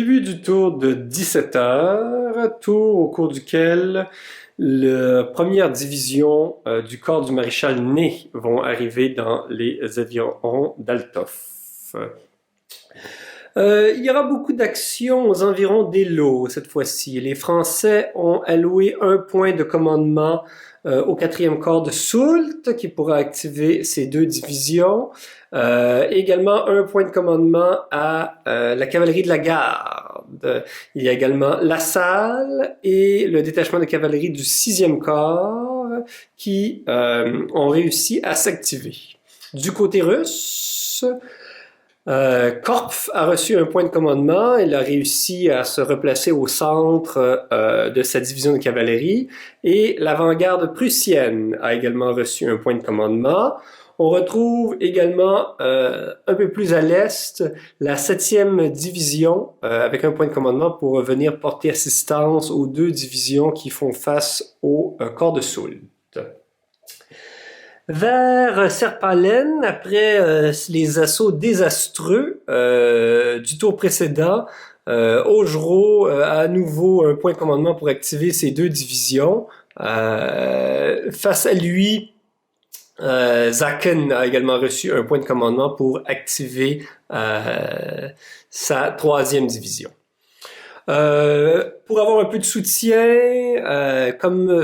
Début du tour de 17 heures, tour au cours duquel la première division du corps du maréchal Ney vont arriver dans les environs d'Althoff. Il y aura beaucoup d'actions aux environs d'Eylau cette fois-ci. Les Français ont alloué un point de commandement au 4e corps de Soult qui pourra activer ces deux divisions. Également un point de commandement à la cavalerie de la garde. Il y a également La Salle et le détachement de cavalerie du 6e corps qui ont réussi à s'activer. Du côté russe, Korpf a reçu un point de commandement. Il a réussi à se replacer au centre de sa division de cavalerie. Et l'avant-garde prussienne a également reçu un point de commandement. On retrouve également un peu plus à l'est la 7e division avec un point de commandement pour venir porter assistance aux deux divisions qui font face au corps de Soult. Vers Serpalen, après les assauts désastreux du tour précédent, Augereau a à nouveau un point de commandement pour activer ses deux divisions. Face à lui, Zaken a également reçu un point de commandement pour activer sa 3e division. Pour avoir un peu de soutien, comme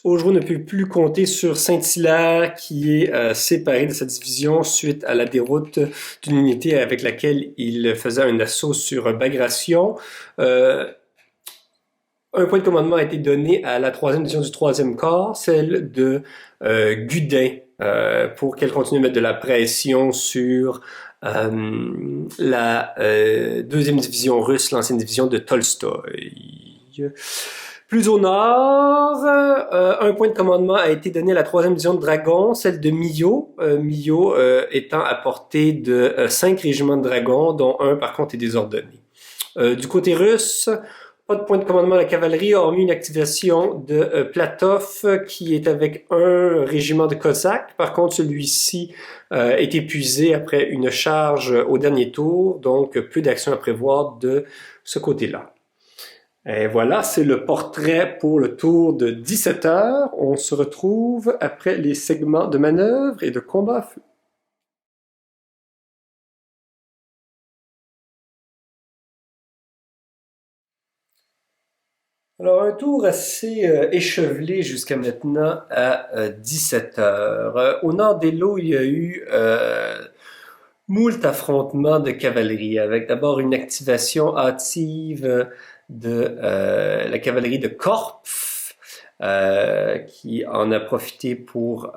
Augereau ne peut plus compter sur Saint-Hilaire qui est séparé de sa division suite à la déroute d'une unité avec laquelle il faisait un assaut sur Bagration, un point de commandement a été donné à la 3e division du 3e corps, celle de Gudin, pour qu'elle continue à mettre de la pression sur la 2e division russe, l'ancienne division de Tolstoï. Plus au nord, un point de commandement a été donné à la 3e division de dragons, celle de Milhaud, Milhaud étant à portée de 5 régiments de dragons, dont un par contre est désordonné. Du côté russe, pas de point de commandement à la cavalerie, hormis une activation de Platov qui est avec un régiment de Cosaques. Par contre, celui-ci est épuisé après une charge au dernier tour, donc peu d'actions à prévoir de ce côté-là. Et voilà, c'est le portrait pour le tour de 17 heures. On se retrouve après les segments de manœuvre et de combat à feu. Alors, un tour assez échevelé jusqu'à maintenant à 17 heures. Au nord d'Eylau, il y a eu moult affrontements de cavalerie, avec d'abord une activation hâtive de la cavalerie de Korpf, qui en a profité pour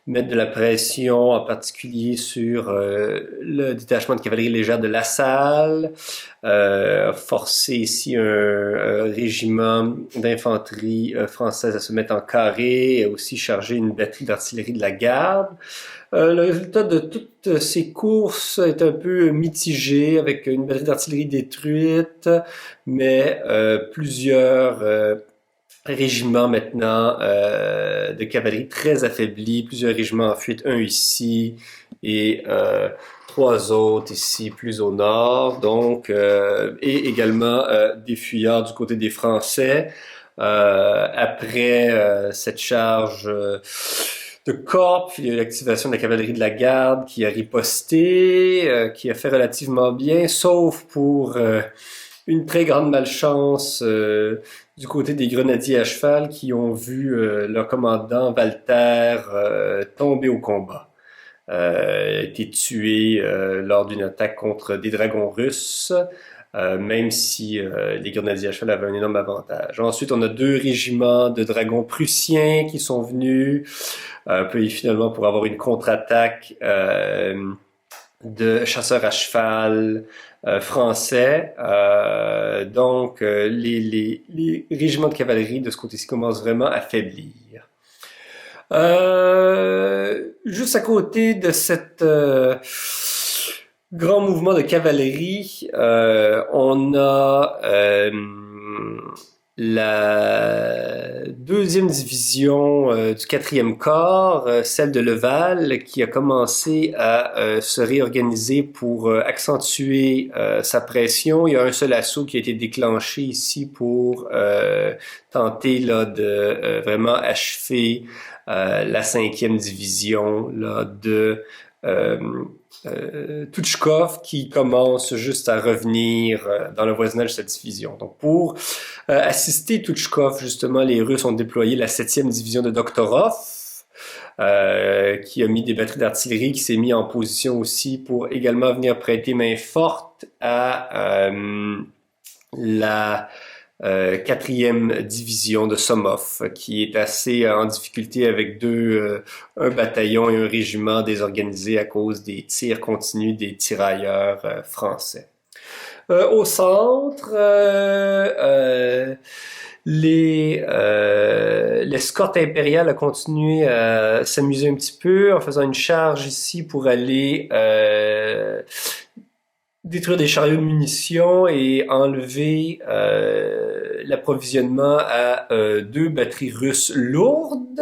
mettre de la pression, en particulier sur le détachement de cavalerie légère de La Salle, forcer ici un régiment d'infanterie française à se mettre en carré et aussi charger une batterie d'artillerie de la garde. Le résultat de toutes ces courses est un peu mitigé, avec une batterie d'artillerie détruite, mais plusieurs régiments maintenant de cavalerie très affaiblis, plusieurs régiments en fuite, un ici et 3 autres ici plus au nord, donc et également des fuyards du côté des Français. Après cette charge de Korpf, il y a eu l'activation de la cavalerie de la garde qui a riposté, qui a fait relativement bien, sauf pour une très grande malchance du côté des grenadiers à cheval qui ont vu leur commandant Walter tomber au combat. A été tué lors d'une attaque contre des dragons russes, même si les grenadiers à cheval avaient un énorme avantage. Ensuite, on a 2 régiments de dragons prussiens qui sont venus, puis finalement pour avoir une contre-attaque de chasseurs à cheval français. Donc, les régiments de cavalerie de ce côté-ci commencent vraiment à faiblir. Juste à côté de cette grand mouvement de cavalerie, on a la deuxième division du 4e corps, celle de Leval, qui a commencé à se réorganiser pour accentuer sa pression. Il y a un seul assaut qui a été déclenché ici pour tenter là, de vraiment achever la 5e division là, de Touchkov, qui commence juste à revenir dans le voisinage de cette division. Donc pour assister Touchkov, justement, les Russes ont déployé la 7e division de Doktorov, qui a mis des batteries d'artillerie, qui s'est mis en position aussi pour également venir prêter main forte à la 4e division de Somov, qui est assez en difficulté avec un bataillon et un régiment désorganisés à cause des tirs continus des tirailleurs français. Au centre, l'escorte impériale a continué à s'amuser un petit peu en faisant une charge ici pour aller détruire des chariots de munitions et enlever l'approvisionnement à 2 batteries russes lourdes,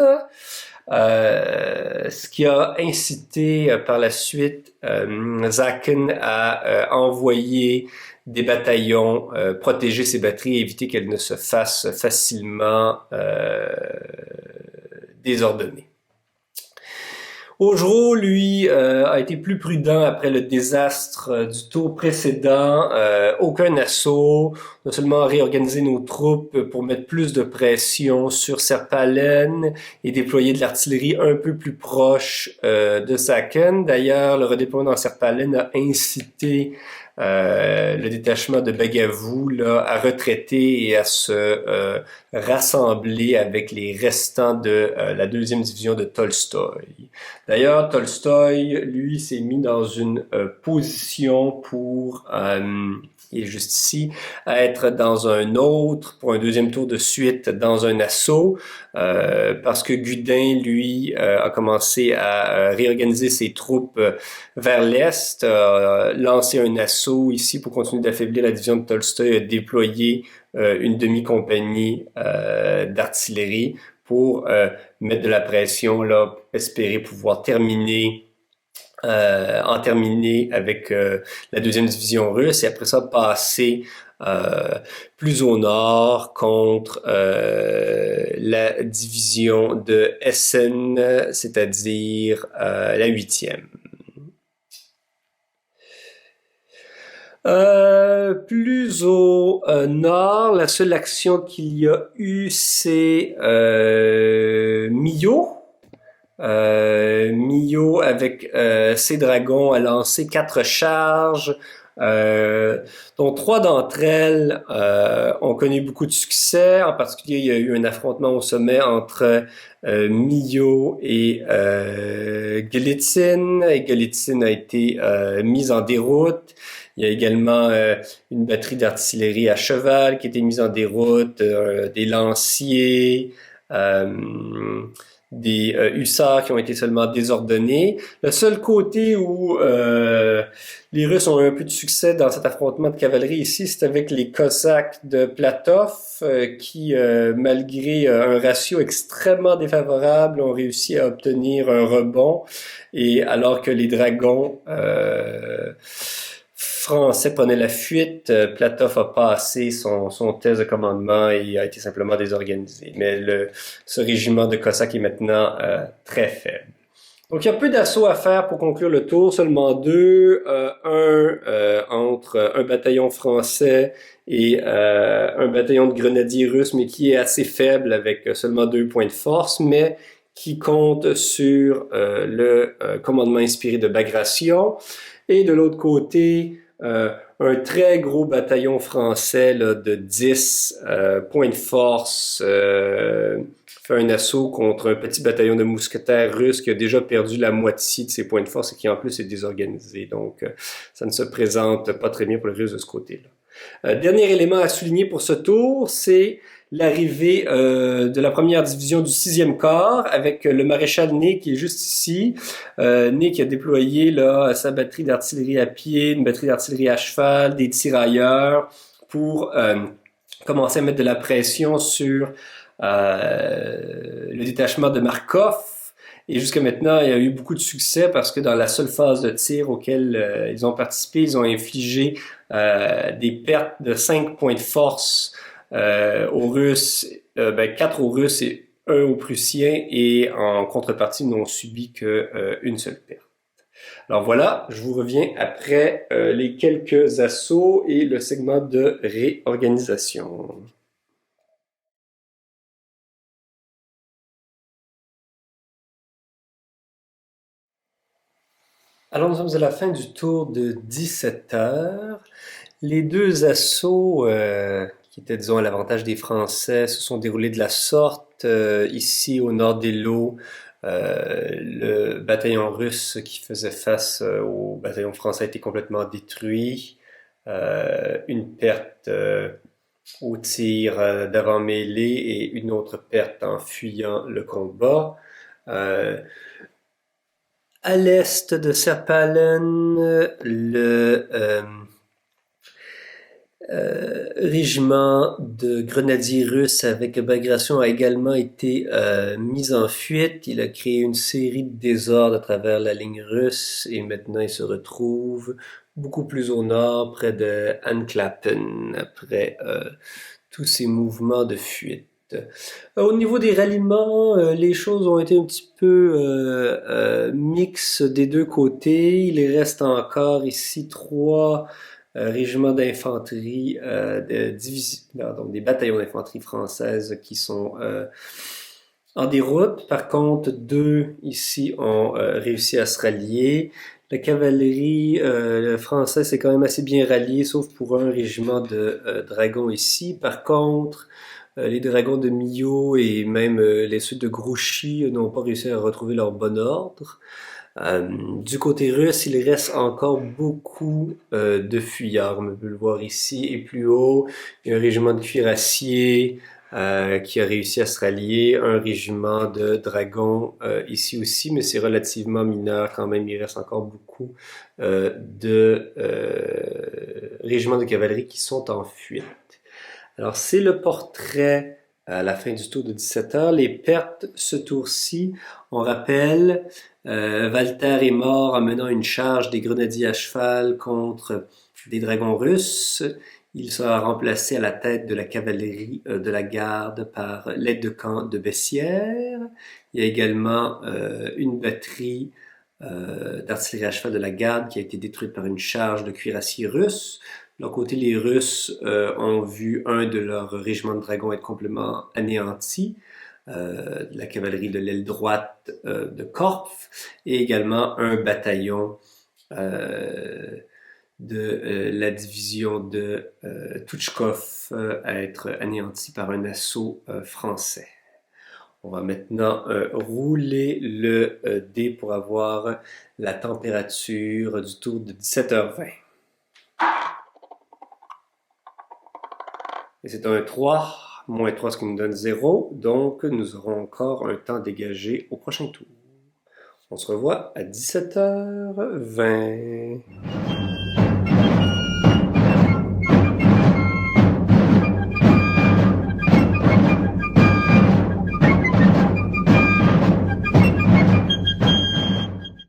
ce qui a incité par la suite Zakin à envoyer des bataillons protéger ces batteries et éviter qu'elles ne se fassent facilement désordonner. Augereau, lui, a été plus prudent après le désastre du tour précédent. Aucun assaut, on a seulement réorganisé nos troupes pour mettre plus de pression sur Serpalen et déployer de l'artillerie un peu plus proche de Saken. D'ailleurs, le redéploiement dans Serpalen a incité le détachement de Bagavou là, à retraiter et à se rassembler avec les restants de la 2e division de Tolstoï. D'ailleurs, Tolstoï, lui, s'est mis dans une position pour, il est juste ici, à être dans pour un 2e tour de suite, dans un assaut, parce que Gudin, lui, a commencé à réorganiser ses troupes vers l'est, lancé un assaut ici pour continuer d'affaiblir la division de Tolstoï, a déployé une demi-compagnie d'artillerie pour mettre de la pression là, pour espérer pouvoir terminer avec la 2e division russe et après ça passer plus au nord contre la division de Essen, c'est-à-dire la 8e. Plus au nord, la seule action qu'il y a eu, c'est Milhaud. Milhaud, avec ses dragons, a lancé 4 charges, dont 3 d'entre elles ont connu beaucoup de succès. En particulier, il y a eu un affrontement au sommet entre Milhaud et Golitsyn. Et Golitsyn a été mise en déroute. Il y a également une batterie d'artillerie à cheval qui a été mise en déroute, des lanciers, des hussards qui ont été seulement désordonnés. Le seul côté où les Russes ont eu un peu de succès dans cet affrontement de cavalerie ici, c'est avec les Cosaques de Platov qui, malgré un ratio extrêmement défavorable, ont réussi à obtenir un rebond. Et alors que les dragons français prenait la fuite, Platov a passé son test de commandement et a été simplement désorganisé. Mais ce régiment de Cosaques est maintenant très faible. Donc il y a peu d'assauts à faire pour conclure le tour, seulement 2, entre un bataillon français et un bataillon de grenadiers russes, mais qui est assez faible avec seulement 2 points de force, mais qui compte sur le commandement inspiré de Bagration. Et de l'autre côté, un très gros bataillon français là, de 10 points de force fait un assaut contre un petit bataillon de mousquetaires russes qui a déjà perdu la moitié de ses points de force et qui en plus est désorganisé. Donc ça ne se présente pas très bien pour les Russes de ce côté-là. Dernier élément à souligner pour ce tour, c'est l'arrivée de la première division du 6e corps avec le maréchal Ney qui est juste ici. Ney qui a déployé là sa batterie d'artillerie à pied, une batterie d'artillerie à cheval, des tirailleurs pour commencé à mettre de la pression sur le détachement de Markov. Et jusqu'à maintenant, il y a eu beaucoup de succès parce que dans la seule phase de tir auquel ils ont participé, ils ont infligé des pertes de 5 points de force aux Russes, 4 aux Russes et 1 aux Prussiens, et en contrepartie, ils n'ont subi qu'une seule perte. Alors voilà, je vous reviens après les quelques assauts et le segment de réorganisation. Alors nous sommes à la fin du tour de 17 heures. Les deux assauts qui étaient, disons, à l'avantage des Français se sont déroulés de la sorte. Ici, au nord des Lots, le bataillon russe qui faisait face au bataillon français a été complètement détruit. Une perte au tir d'avant-mêlée et une autre perte en fuyant le combat. À l'est de Serpalen, le régiment de grenadiers russes avec Bagration a également été mis en fuite. Il a créé une série de désordres à travers la ligne russe et maintenant il se retrouve beaucoup plus au nord, près de Anklappen, après tous ces mouvements de fuite. Au niveau des ralliements, les choses ont été un petit peu mixtes des deux côtés. Il reste encore ici 3 régiments d'infanterie, des bataillons d'infanterie française qui sont en déroute. Par contre, 2 ici ont réussi à se rallier. La cavalerie française s'est quand même assez bien ralliée, sauf pour un régiment de dragons ici. Par contre, les dragons de Milhaud et même les ceux de Grouchy n'ont pas réussi à retrouver leur bon ordre. Du côté russe, il reste encore beaucoup de fuyards. On peut le voir ici et plus haut. Il y a un régiment de cuirassiers qui a réussi à se rallier, un régiment de dragons ici aussi, mais c'est relativement mineur quand même. Il reste encore beaucoup de régiments de cavalerie qui sont en fuite. Alors, c'est le portrait à la fin du tour de 17 heures. Les pertes ce tour-ci, on rappelle, Walter est mort en menant une charge des grenadiers à cheval contre des dragons russes. Il sera remplacé à la tête de la cavalerie de la garde par l'aide de camp de Bessières. Il y a également une batterie d'artillerie à cheval de la garde qui a été détruite par une charge de cuirassiers russes. De leur côté, les Russes ont vu un de leurs régiments de dragons être complètement anéanti, la cavalerie de l'aile droite de Korff, et également un bataillon de la division de Touchkov à être anéanti par un assaut français. On va maintenant rouler le dé pour avoir la température du tour de 17h20. Et c'est un 3, moins 3, ce qui nous donne 0. Donc, nous aurons encore un temps dégagé au prochain tour. On se revoit à 17h20.